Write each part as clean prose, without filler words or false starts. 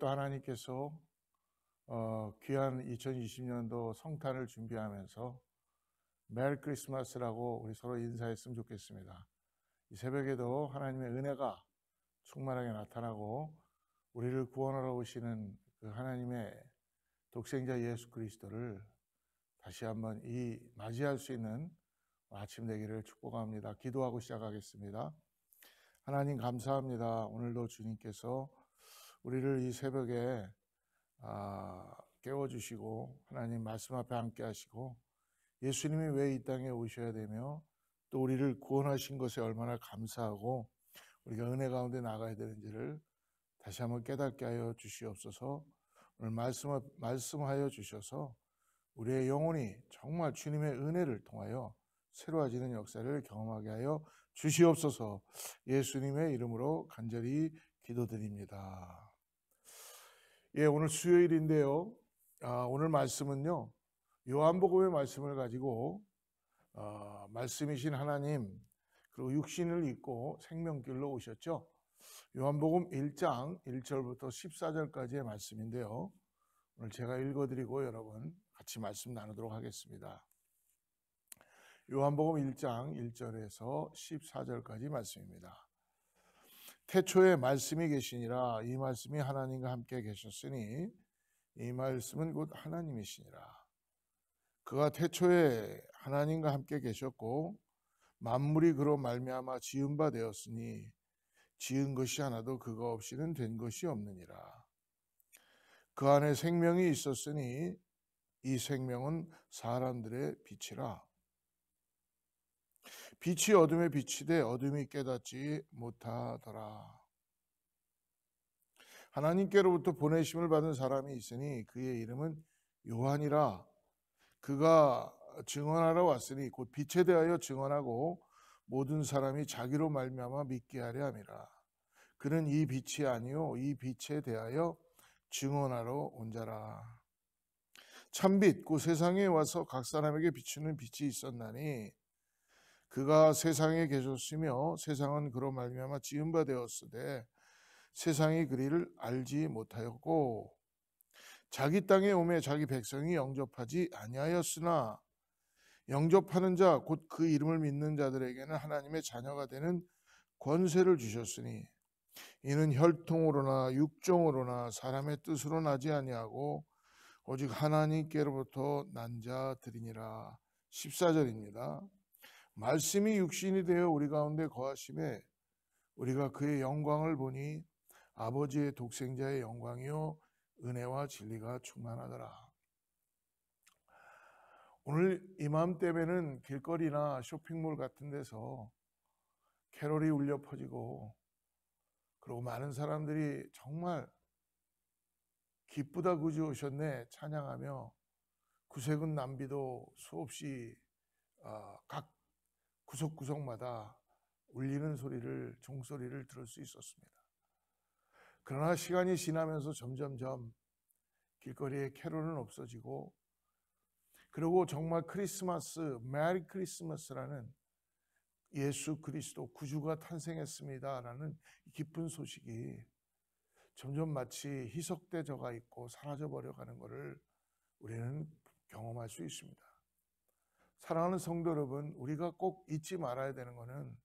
또 하나님께서 귀한 2020년도 성탄을 준비하면서 메리 크리스마스라고 우리 서로 인사했으면 좋겠습니다. 이 새벽에도 하나님의 은혜가 충만하게 나타나고 우리를 구원하러 오시는 그 하나님의 독생자 예수 그리스도를 다시 한번 맞이할 수 있는 아침 되기를 축복합니다. 기도하고 시작하겠습니다. 하나님 감사합니다. 오늘도 주님께서 우리를 이 새벽에 깨워주시고 하나님 말씀 앞에 함께 하시고 예수님이 왜 이 땅에 오셔야 되며 또 우리를 구원하신 것에 얼마나 감사하고 우리가 은혜 가운데 나가야 되는지를 다시 한번 깨닫게 하여 주시옵소서. 오늘 말씀하여 주셔서 우리의 영혼이 정말 주님의 은혜를 통하여 새로워지는 역사를 경험하게 하여 주시옵소서. 예수님의 이름으로 간절히 기도드립니다. 오늘 수요일인데요. 오늘 말씀은요, 요한복음의 말씀을 가지고 말씀이신 하나님 그리고 육신을 입고 생명길로 오셨죠. 요한복음 1장 1절부터 14절까지의 말씀인데요. 오늘 제가 읽어드리고 여러분 같이 말씀 나누도록 하겠습니다. 요한복음 1장 1절에서 14절까지 말씀입니다. 태초에 말씀이 계시니라. 이 말씀이 하나님과 함께 계셨으니 이 말씀은 곧 하나님이시니라. 그가 태초에 하나님과 함께 계셨고 만물이 그로 말미암아 지은 바 되었으니 지은 것이 하나도 그가 없이는 된 것이 없느니라. 그 안에 생명이 있었으니 이 생명은 사람들의 빛이라. 빛이 어둠에 비치되 어둠이 깨닫지 못하더라. 하나님께로부터 보내심을 받은 사람이 있으니 그의 이름은 요한이라. 그가 증언하러 왔으니 곧 빛에 대하여 증언하고 모든 사람이 자기로 말미암아 믿게 하려 함이라. 그는 이 빛이 아니요 이 빛에 대하여 증언하러 온 자라. 참빛 곧 세상에 와서 각 사람에게 비추는 빛이 있었나니 그가 세상에 계셨으며 세상은 그로 말미암아 지은 바 되었으되 세상이 그리를 알지 못하였고 자기 땅에 오매 자기 백성이 영접하지 아니하였으나 영접하는 자 곧 그 이름을 믿는 자들에게는 하나님의 자녀가 되는 권세를 주셨으니 이는 혈통으로나 육종으로나 사람의 뜻으로 나지 아니하고 오직 하나님께로부터 난 자들이니라. 14절입니다. 말씀이 육신이 되어 우리 가운데 거하심에 우리가 그의 영광을 보니 아버지의 독생자의 영광이요 은혜와 진리가 충만하더라. 오늘 이맘때면은 길거리나 쇼핑몰 같은 데서 캐롤이 울려 퍼지고 그리고 많은 사람들이 정말 기쁘다 구주 오셨네 찬양하며 구세군 남비도 수없이 각 구석구석마다 울리는 소리를 종소리를 들을 수 있었습니다. 그러나 시간이 지나면서 점점점 길거리에 캐롤은 없어지고 그리고 정말 크리스마스, 메리 크리스마스라는 예수 그리스도 구주가 탄생했습니다라는 기쁜 소식이 점점 마치 희석되어가 있고 사라져버려 가는 것을 우리는 경험할 수 있습니다. 사랑하는 성도 여러분, 우리가 꼭 잊지 말아야 되는 것은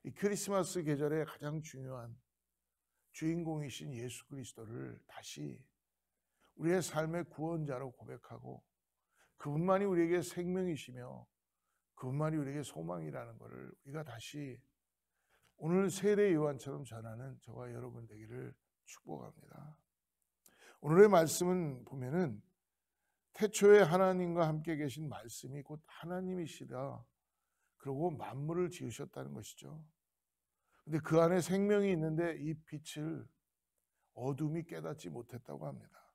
이 크리스마스 계절의 가장 중요한 주인공이신 예수 그리스도를 다시 우리의 삶의 구원자로 고백하고 그분만이 우리에게 생명이시며 그분만이 우리에게 소망이라는 것을 우리가 다시 오늘 세례 요한처럼 전하는 저와 여러분 되기를 축복합니다. 오늘의 말씀은 보면은 태초에 하나님과 함께 계신 말씀이 곧 하나님이시다. 그리고 만물을 지으셨다는 것이죠. 근데 그 안에 생명이 있는데 이 빛을 어둠이 깨닫지 못했다고 합니다.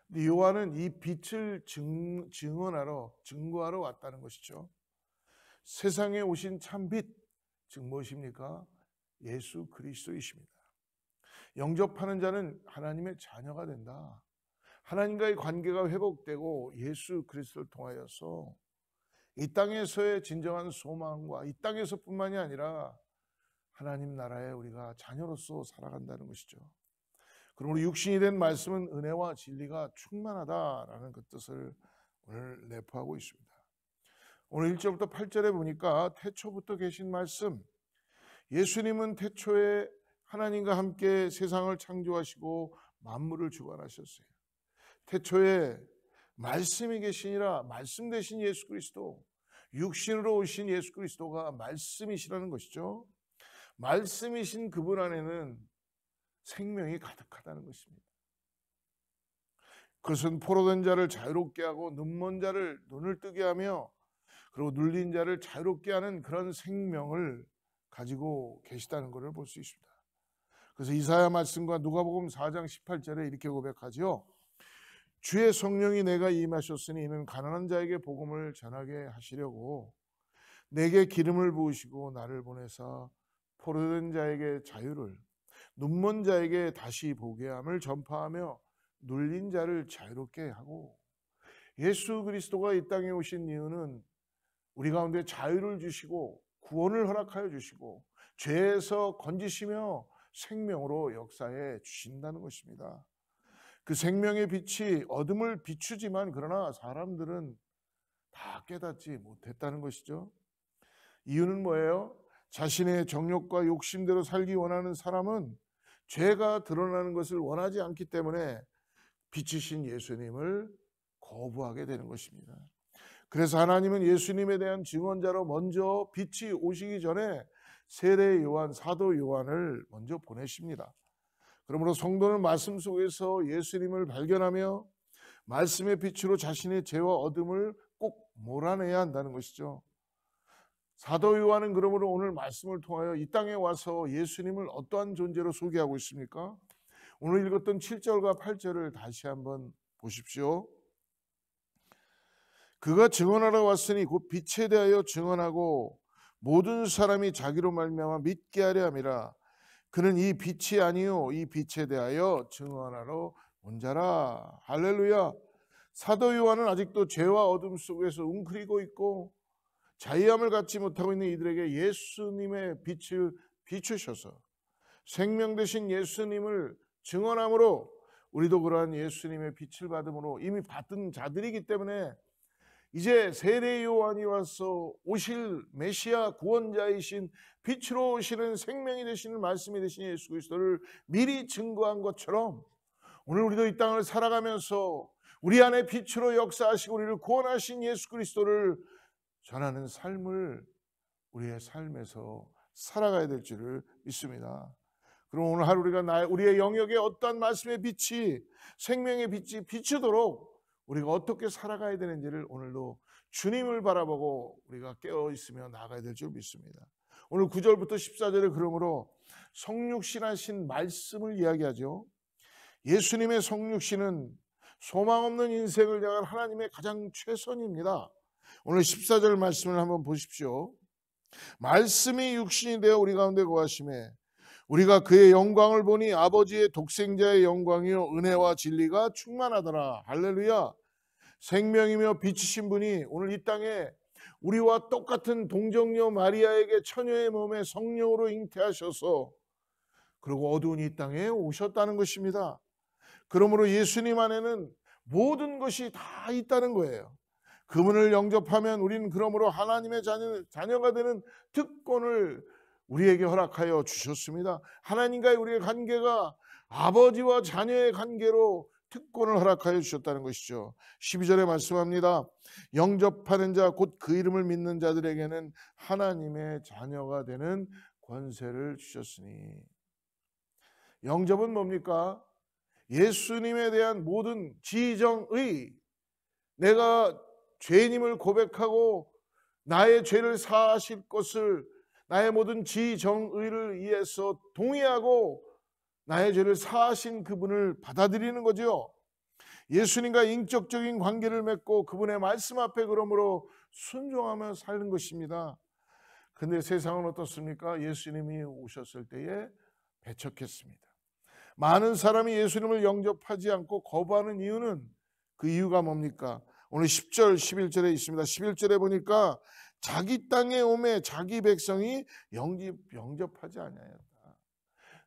근데 요한은 이 빛을 증거하러 왔다는 것이죠. 세상에 오신 참빛, 즉 무엇입니까? 예수 그리스도이십니다. 영접하는 자는 하나님의 자녀가 된다. 하나님과의 관계가 회복되고 예수 그리스도를 통하여서 이 땅에서의 진정한 소망과 이 땅에서뿐만이 아니라 하나님 나라에 우리가 자녀로서 살아간다는 것이죠. 그러므로 육신이 된 말씀은 은혜와 진리가 충만하다라는 그 뜻을 오늘 내포하고 있습니다. 오늘 1절부터 8절에 보니까 태초부터 계신 말씀, 예수님은 태초에 하나님과 함께 세상을 창조하시고 만물을 주관하셨어요. 태초에 말씀이 계시니라, 말씀 되신 예수 그리스도, 육신으로 오신 예수 그리스도가 말씀이시라는 것이죠. 말씀이신 그분 안에는 생명이 가득하다는 것입니다. 그것은 포로된 자를 자유롭게 하고 눈먼 자를 눈을 뜨게 하며 그리고 눌린 자를 자유롭게 하는 그런 생명을 가지고 계시다는 것을 볼 수 있습니다. 그래서 이사야 말씀과 누가복음 4장 18절에 이렇게 고백하죠. 주의 성령이 내가 임하셨으니 이는 가난한 자에게 복음을 전하게 하시려고 내게 기름을 부으시고 나를 보내사 포로된 자에게 자유를, 눈먼 자에게 다시 보게 함을 전파하며 눌린 자를 자유롭게 하고. 예수 그리스도가 이 땅에 오신 이유는 우리 가운데 자유를 주시고 구원을 허락하여 주시고 죄에서 건지시며 생명으로 역사해 주신다는 것입니다. 그 생명의 빛이 어둠을 비추지만 그러나 사람들은 다 깨닫지 못했다는 것이죠. 이유는 뭐예요? 자신의 정욕과 욕심대로 살기 원하는 사람은 죄가 드러나는 것을 원하지 않기 때문에 빛이신 예수님을 거부하게 되는 것입니다. 그래서 하나님은 예수님에 대한 증언자로 먼저 빛이 오시기 전에 세례 요한, 사도 요한을 먼저 보내십니다. 그러므로 성도는 말씀 속에서 예수님을 발견하며 말씀의 빛으로 자신의 죄와 어둠을 꼭 몰아내야 한다는 것이죠. 사도 요한은 그러므로 오늘 말씀을 통하여 이 땅에 와서 예수님을 어떠한 존재로 소개하고 있습니까? 오늘 읽었던 7절과 8절을 다시 한번 보십시오. 그가 증언하러 왔으니 곧 빛에 대하여 증언하고 모든 사람이 자기로 말미암아 믿게 하려 함이라. 그는 이 빛이 아니요 이 빛에 대하여 증언하러 온 자라. 할렐루야. 사도 요한은 아직도 죄와 어둠 속에서 웅크리고 있고 자유함을 갖지 못하고 있는 이들에게 예수님의 빛을 비추셔서 생명 되신 예수님을 증언함으로 우리도 그러한 예수님의 빛을 받음으로 이미 받은 자들이기 때문에 이제 세례 요한이 와서 오실 메시아 구원자이신 빛으로 오시는 생명이 되시는 말씀이 되신 예수 그리스도를 미리 증거한 것처럼 오늘 우리도 이 땅을 살아가면서 우리 안에 빛으로 역사하시고 우리를 구원하신 예수 그리스도를 전하는 삶을 우리의 삶에서 살아가야 될 줄을 믿습니다. 그럼 오늘 하루 우리의 영역에 어떠한 말씀의 빛이 생명의 빛이 비추도록 우리가 어떻게 살아가야 되는지를 오늘도 주님을 바라보고 우리가 깨어있으며 나아가야 될 줄 믿습니다. 오늘 9절부터 14절에 그러므로 성육신하신 말씀을 이야기하죠. 예수님의 성육신은 소망 없는 인생을 향한 하나님의 가장 최선입니다. 오늘 14절 말씀을 한번 보십시오. 말씀이 육신이 되어 우리 가운데 거하심에 우리가 그의 영광을 보니 아버지의 독생자의 영광이요 은혜와 진리가 충만하더라. 할렐루야. 생명이며 빛이신 분이 오늘 이 땅에 우리와 똑같은 동정녀 마리아에게 처녀의 몸에 성령으로 잉태하셔서 그리고 어두운 이 땅에 오셨다는 것입니다. 그러므로 예수님 안에는 모든 것이 다 있다는 거예요. 그분을 영접하면 우리는 그러므로 하나님의 자녀가 되는 특권을 우리에게 허락하여 주셨습니다. 하나님과의 우리의 관계가 아버지와 자녀의 관계로 특권을 허락하여 주셨다는 것이죠. 12절에 말씀합니다. 영접하는 자 곧 그 이름을 믿는 자들에게는 하나님의 자녀가 되는 권세를 주셨으니. 영접은 뭡니까? 예수님에 대한 모든 지정의, 내가 죄인임을 고백하고 나의 죄를 사하실 것을 나의 모든 지정의를 위해서 동의하고 나의 죄를 사하신 그분을 받아들이는 거죠. 예수님과 인격적인 관계를 맺고 그분의 말씀 앞에 그러므로 순종하며 사는 것입니다. 근데 세상은 어떻습니까? 예수님이 오셨을 때에 배척했습니다. 많은 사람이 예수님을 영접하지 않고 거부하는 이유는 그 이유가 뭡니까? 오늘 10절, 11절에 있습니다. 11절에 보니까 자기 땅에 오매 자기 백성이 영접하지 아니하였다.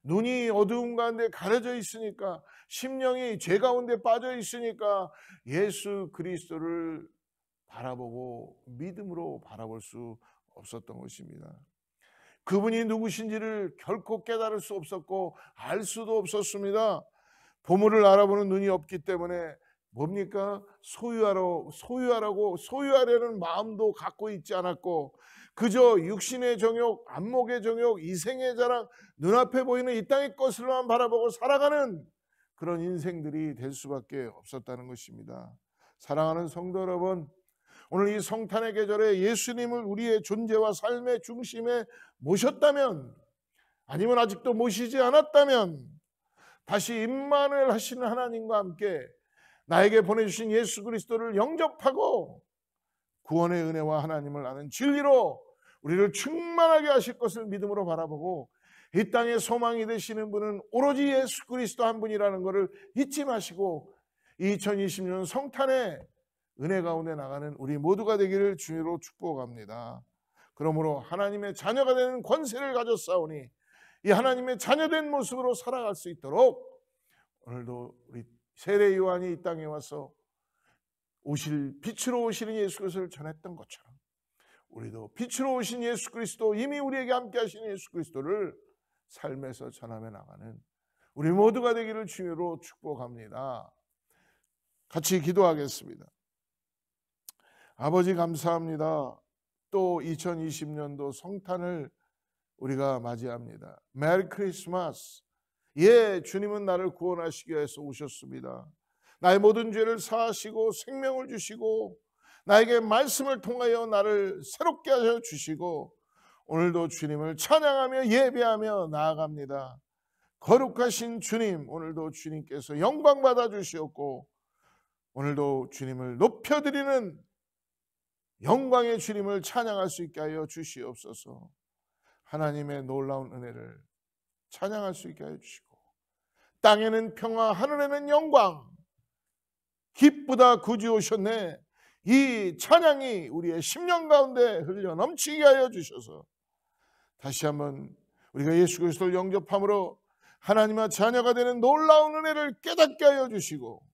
눈이 어두운 가운데 가려져 있으니까, 심령이 죄 가운데 빠져 있으니까 예수 그리스도를 바라보고 믿음으로 바라볼 수 없었던 것입니다. 그분이 누구신지를 결코 깨달을 수 없었고 알 수도 없었습니다. 보물을 알아보는 눈이 없기 때문에 뭡니까? 소유하려는 마음도 갖고 있지 않았고, 그저 육신의 정욕, 안목의 정욕, 이생의 자랑, 눈앞에 보이는 이 땅의 것을만 바라보고 살아가는 그런 인생들이 될 수밖에 없었다는 것입니다. 사랑하는 성도 여러분, 오늘 이 성탄의 계절에 예수님을 우리의 존재와 삶의 중심에 모셨다면, 아니면 아직도 모시지 않았다면, 다시 임마누엘 하시는 하나님과 함께 나에게 보내주신 예수 그리스도를 영접하고 구원의 은혜와 하나님을 아는 진리로 우리를 충만하게 하실 것을 믿음으로 바라보고, 이 땅의 소망이 되시는 분은 오로지 예수 그리스도 한 분이라는 것을 잊지 마시고 2020년 성탄의 은혜 가운데 나가는 우리 모두가 되기를 주님으로 축복합니다. 그러므로 하나님의 자녀가 되는 권세를 가졌사오니 이 하나님의 자녀된 모습으로 살아갈 수 있도록 오늘도 우리 세례 요한이 이 땅에 와서 빛으로 오시는 예수 그리스도를 전했던 것처럼, 우리도 빛으로 오신 예수 그리스도, 이미 우리에게 함께 하시는 예수 그리스도를 삶에서 전하며 나가는 우리 모두가 되기를 주님으로 축복합니다. 같이 기도하겠습니다. 아버지 감사합니다. 또 2020년도 성탄을 우리가 맞이합니다. 메리 크리스마스. 예, 주님은 나를 구원하시기 위해서 오셨습니다. 나의 모든 죄를 사하시고 생명을 주시고 나에게 말씀을 통하여 나를 새롭게 하셔 주시고, 오늘도 주님을 찬양하며 예배하며 나아갑니다. 거룩하신 주님, 오늘도 주님께서 영광 받아 주시옵고 오늘도 주님을 높여드리는 영광의 주님을 찬양할 수 있게 하여 주시옵소서. 하나님의 놀라운 은혜를 찬양할 수 있게 하여 주시고, 땅에는 평화, 하늘에는 영광, 기쁘다 구주 오셨네, 이 찬양이 우리의 심령 가운데 흘려 넘치게 하여 주셔서 다시 한번 우리가 예수 그리스도를 영접함으로 하나님의 자녀가 되는 놀라운 은혜를 깨닫게 하여 주시고,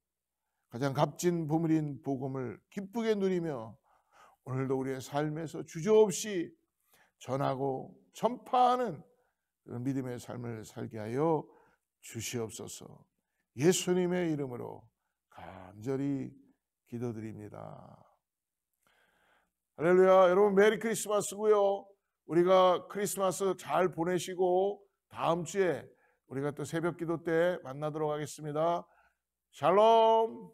가장 값진 보물인 복음을 기쁘게 누리며 오늘도 우리의 삶에서 주저없이 전하고 전파하는 그런 믿음의 삶을 살게 하여 주시옵소서. 예수님의 이름으로 간절히 기도드립니다. 할렐루야. 여러분 메리 크리스마스고요. 우리가 크리스마스 잘 보내시고 다음 주에 우리가 또 새벽 기도 때 만나도록 하겠습니다. 샬롬.